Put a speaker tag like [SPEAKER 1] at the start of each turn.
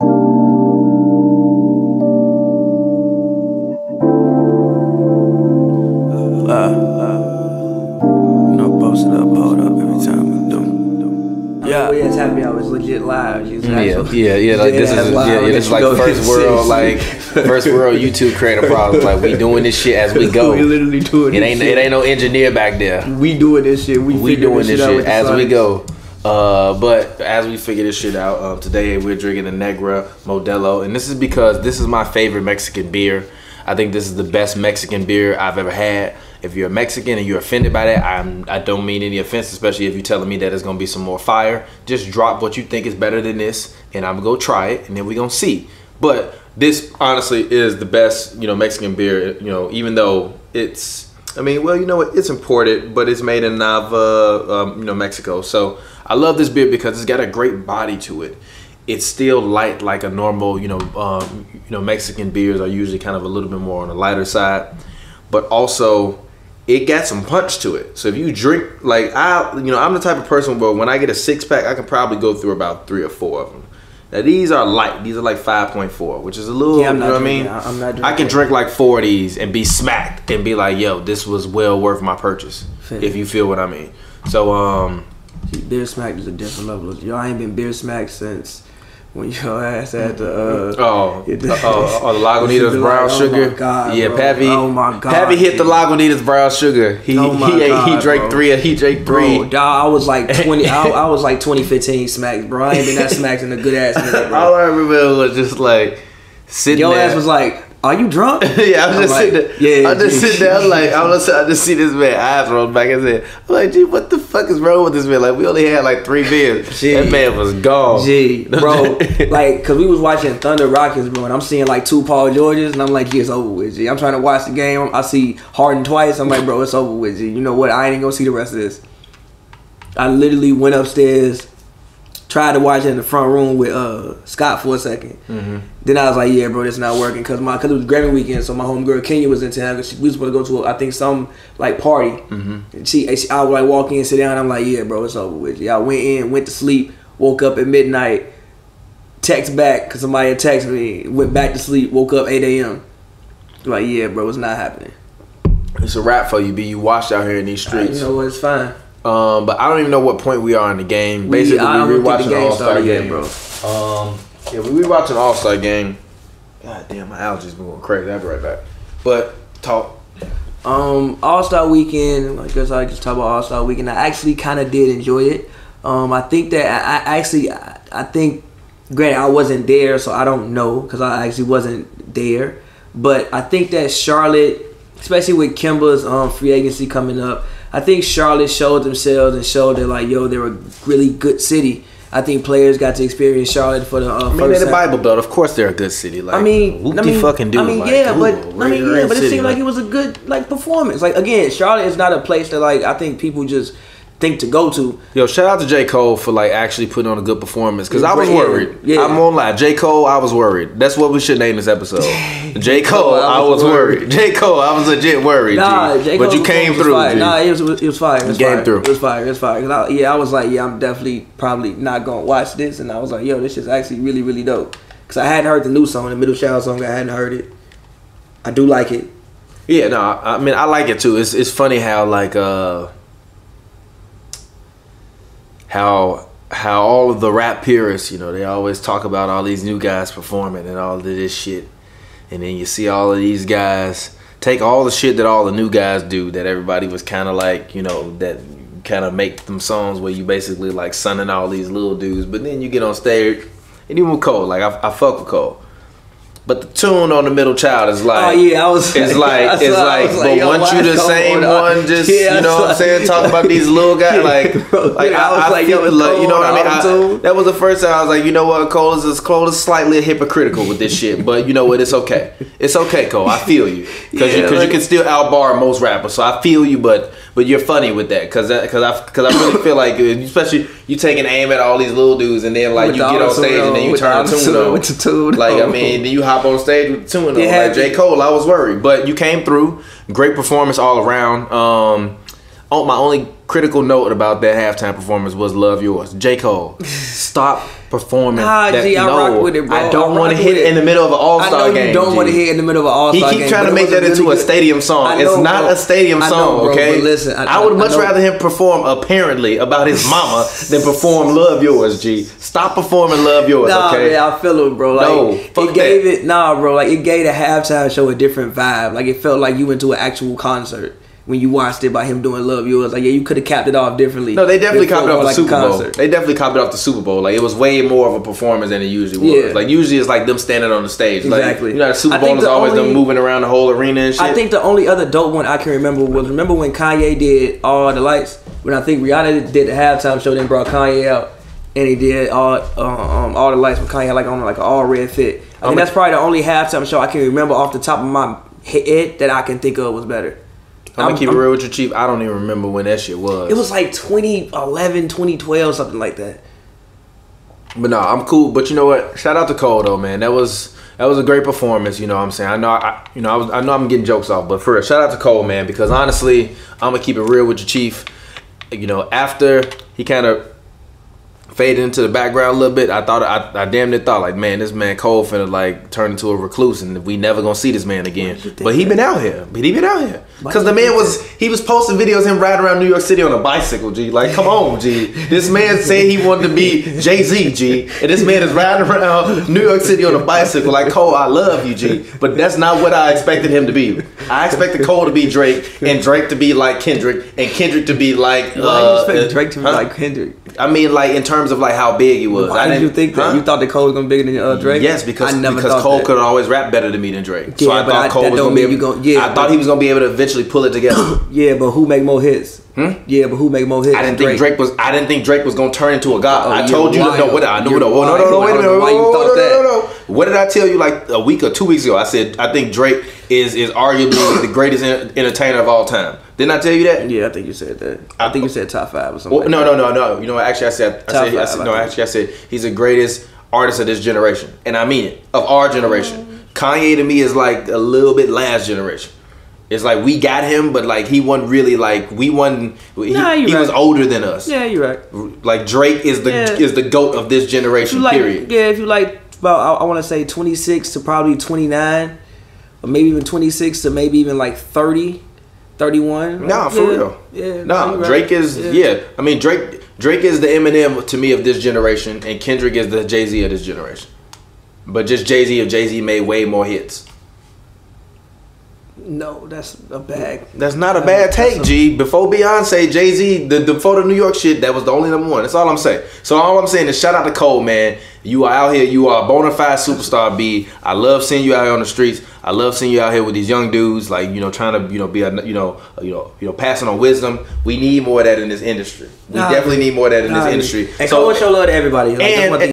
[SPEAKER 1] Post it up, hold up every time we do.
[SPEAKER 2] Yeah, we just happy I was legit live.
[SPEAKER 3] Yeah. Like this is like first world, like first world YouTube creator problems. Like we doing this shit as we go.
[SPEAKER 2] We literally doing
[SPEAKER 3] it. It ain't no engineer back there.
[SPEAKER 2] We doing this shit. We
[SPEAKER 3] doing this shit as we go. But as we figure this shit out, today we're drinking a Negra Modelo, and this is because this is my favorite Mexican beer. I think this is the best Mexican beer I've ever had. If you're a Mexican and you're offended by that, I don't mean any offense, especially if you're telling me that it's gonna be some more fire. Just drop what you think is better than this, and I'm gonna go try it, and then we're gonna see. But this honestly is the best, Mexican beer, even though it's, it's imported, but it's made in Nava, Mexico. So I love this beer because it's got a great body to it. It's still light like a normal, Mexican beers are usually kind of a little bit more on the lighter side, but also it got some punch to it. So if you drink, like I'm the type of person where when I get a 6-pack, I can probably go through about 3 or 4 of them. Now these are light. These are like 5.4, which is a little,
[SPEAKER 2] I'm not
[SPEAKER 3] drinking. I can drink like 4 of these and be smacked and be like, yo, this was well worth my purchase. If you feel what I mean. So
[SPEAKER 2] beer smacked is a different level. Yo, I ain't been beer smacked since when your ass had the
[SPEAKER 3] the Lagunitas brown sugar.
[SPEAKER 2] My God,
[SPEAKER 3] yeah,
[SPEAKER 2] bro.
[SPEAKER 3] Pavy.
[SPEAKER 2] Oh my God,
[SPEAKER 3] Pavy hit the Lagunitas brown sugar. He drank 3. He drank 3.
[SPEAKER 2] Bro, dog, I was like 20. I was like 2015 smacks, bro. I ain't been that smacked in a good ass minute, bro.
[SPEAKER 3] All I remember was just like sitting
[SPEAKER 2] your
[SPEAKER 3] there.
[SPEAKER 2] Ass was like, "Are you drunk?"
[SPEAKER 3] Yeah, I'm just sitting there. Yeah, I'm just sitting there. I'm like, I just see this man eyes roll back and said, I'm like, gee, what the fuck is wrong with this man? Like, we only had like 3 beers. That man was gone.
[SPEAKER 2] Gee, bro, like, cause we was watching Thunder Rockets, bro, and I'm seeing like 2 Paul Georges, and I'm like, yeah, it's over with, G. I'm trying to watch the game. I see Harden twice. I'm like, bro, it's over with, G. You know what? I ain't even gonna see the rest of this. I literally went upstairs, tried to watch it in the front room with Scott for a second. Then I was like, yeah, bro, this not working because it was Grammy weekend, so my homegirl Kenya was in town. We was supposed to go to, I think, some like party. And I would like walk in, sit down. I'm like, yeah, bro, it's over with. I went in, went to sleep, woke up at midnight, text back because somebody had texted me, went back to sleep, woke up 8 a.m. Like, yeah, bro, it's not happening.
[SPEAKER 3] It's a wrap for you, B. You washed out here in these streets.
[SPEAKER 2] You know what? It's fine.
[SPEAKER 3] But I don't even know what point we are in the game. Basically, we rewatching the All-Star game,
[SPEAKER 2] bro.
[SPEAKER 3] Yeah, we rewatching the All-Star game. God damn, my allergies been going crazy. I'll be right back. But talk.
[SPEAKER 2] All-Star weekend. I guess I just talk about All-Star weekend. I actually kind of did enjoy it. I think that I think, granted, I wasn't there, so I don't know because I actually wasn't there. But I think that Charlotte, especially with Kemba's free agency coming up, I think Charlotte showed themselves and showed that, like, yo, they're a really good city. I think players got to experience Charlotte for the first
[SPEAKER 3] they're the Bible Belt. Of course, they're a good city. Like, fucking do.
[SPEAKER 2] But it seemed like it was a good performance. Like, again, Charlotte is not a place that I think people just think to go to.
[SPEAKER 3] Yo, shout out to J. Cole for actually putting on a good performance because I was worried.
[SPEAKER 2] Yeah.
[SPEAKER 3] I'm gonna lie, J. Cole, I was worried. That's what we should name this episode. J. Cole, I was worried. J. Cole, I was legit worried.
[SPEAKER 2] Nah, J. Cole,
[SPEAKER 3] but you came through.
[SPEAKER 2] Nah, it was fire.
[SPEAKER 3] You came through.
[SPEAKER 2] It was fire. I was like, yeah, I'm definitely probably not gonna watch this, and I was like, yo, this is actually really, really dope because I hadn't heard the new song, the Middle Child song. I hadn't heard it. I do like it.
[SPEAKER 3] Yeah, no, I mean I like it too. It's funny how how all of the rap purists, they always talk about all these new guys performing and all of this shit. And then you see all of these guys take all the shit that all the new guys do that everybody was kind of like, that kind of make them songs where you basically like sunning all these little dudes. But then you get on stage and even with Cole, like I fuck with Cole. But the tune on the Middle Child is like, but want you the same one, just you know what I'm saying, talking about these little guys, I feel like, you know what I mean. That was the first time I was like, you know what, Cole is slightly hypocritical with this shit, but you know what, it's okay, Cole. I feel you because you can still outbar most rappers, so I feel you, but you're funny with that because I really feel like, especially you taking aim at all these little dudes and then you get on stage and then you turn the tune on. Then you hop on stage with the tune on. Like J. Cole, I was worried, but you came through. Great performance all around. My only critical note about that halftime performance was "Love Yours." J. Cole, stop performing.
[SPEAKER 2] Nah, G, I rock with it, bro.
[SPEAKER 3] I don't
[SPEAKER 2] I
[SPEAKER 3] want to
[SPEAKER 2] rock
[SPEAKER 3] hit
[SPEAKER 2] with
[SPEAKER 3] it
[SPEAKER 2] it.
[SPEAKER 3] in the middle of an All-Star game.
[SPEAKER 2] You don't want to hit in the middle of an All-Star game.
[SPEAKER 3] He keep trying to make that into a stadium song. It's not a stadium song, okay?
[SPEAKER 2] But listen,
[SPEAKER 3] I would much rather him perform apparently about his mama than perform "Love Yours." G, stop performing "Love Yours." Okay?
[SPEAKER 2] Yeah, I feel it, bro. Like,
[SPEAKER 3] No, fuck
[SPEAKER 2] it gave it. Nah, bro. Like it gave the halftime show a different vibe. Like it felt like you went to an actual concert when you watched it by him doing "Love Yours." Like, yeah, you could have capped it off differently.
[SPEAKER 3] No, they definitely copied off the
[SPEAKER 2] like
[SPEAKER 3] Super Bowl.
[SPEAKER 2] concert.
[SPEAKER 3] They definitely copied off the Super Bowl. Like, it was way more of a performance than it usually was.
[SPEAKER 2] Yeah.
[SPEAKER 3] Like, usually it's like them standing on the stage.
[SPEAKER 2] Exactly.
[SPEAKER 3] Like, you know, the Super Bowl is always them moving around the whole arena and shit.
[SPEAKER 2] I think the only other dope one I can remember was when Kanye did All the Lights. When I think Rihanna did the halftime show, then brought Kanye out, and he did all the lights with Kanye like on like an all red fit. I think that's probably the only halftime show I can remember off the top of my head that I can think of was better.
[SPEAKER 3] I'm gonna keep it real with you, Chief. I don't even remember when that shit was.
[SPEAKER 2] It was like 2011, 2012, something like that.
[SPEAKER 3] But no, I'm cool. But you know what? Shout out to Cole though, man. That was a great performance. You know what I'm saying? I know I'm getting jokes off, but for real, shout out to Cole, man. Because honestly, I'm gonna keep it real with you, Chief. You know, after he kind of faded into the background a little bit, I damn near thought like, man, this man Cole finna like turn into a recluse and we never gonna see this man again. But he been out here. Because the man was posting videos of him riding around New York City on a bicycle, G. Like, come on, G. This man said he wanted to be Jay-Z, G. And this man is riding around New York City on a bicycle. Like, Cole, I love you, G. But that's not what I expected him to be. I expected Cole to be Drake and Drake to be like Kendrick and Kendrick to be like
[SPEAKER 2] Why you expect Drake to be like Kendrick?
[SPEAKER 3] I mean, like in terms of like how big he was.
[SPEAKER 2] Why did you think that? You thought that Cole was gonna be bigger than Drake?
[SPEAKER 3] Yes, because Cole could always rap better than me than Drake.
[SPEAKER 2] Yeah,
[SPEAKER 3] so I thought Cole was gonna be I thought he was gonna be able to eventually pull it together.
[SPEAKER 2] Yeah, but who make more hits? Yeah, but who make more hits?
[SPEAKER 3] I didn't think Drake was gonna turn into a god. I told you
[SPEAKER 2] no.
[SPEAKER 3] Wait a minute. What did I tell you like a week or 2 weeks ago? I said I think Drake is arguably the greatest entertainer of all time. Didn't I tell you that?
[SPEAKER 2] Yeah, I think you said that. I think you said top 5 or something.
[SPEAKER 3] No. You know, actually, I said he's the greatest artist of this generation, and I mean it, of our generation. Kanye to me is like a little bit last generation. It's like we got him, but like he wasn't really like he was older than us.
[SPEAKER 2] Yeah, you're right.
[SPEAKER 3] Like Drake is the GOAT of this generation. Period.
[SPEAKER 2] Yeah, if you like about I want to say 26 to probably 29, or maybe even 26 to maybe even like 30. 31.
[SPEAKER 3] Nah, for real.
[SPEAKER 2] Yeah.
[SPEAKER 3] Nah, Drake is I mean Drake is the Eminem to me of this generation, and Kendrick is the Jay-Z of this generation. But just Jay-Z made way more hits.
[SPEAKER 2] No, that's a bad.
[SPEAKER 3] That's not a bad take, G. Before Beyonce, Jay-Z, before the New York shit, that was the only number one. That's all I'm saying. So all I'm saying is shout out to Cole, man. You are out here. You are a bona fide superstar, B. I love seeing you out here on the streets. I love seeing you out here with these young dudes, like trying to be a passing on wisdom. We need more of that in this industry. We definitely need more of that in this industry.
[SPEAKER 2] And Cole show love to everybody. Like,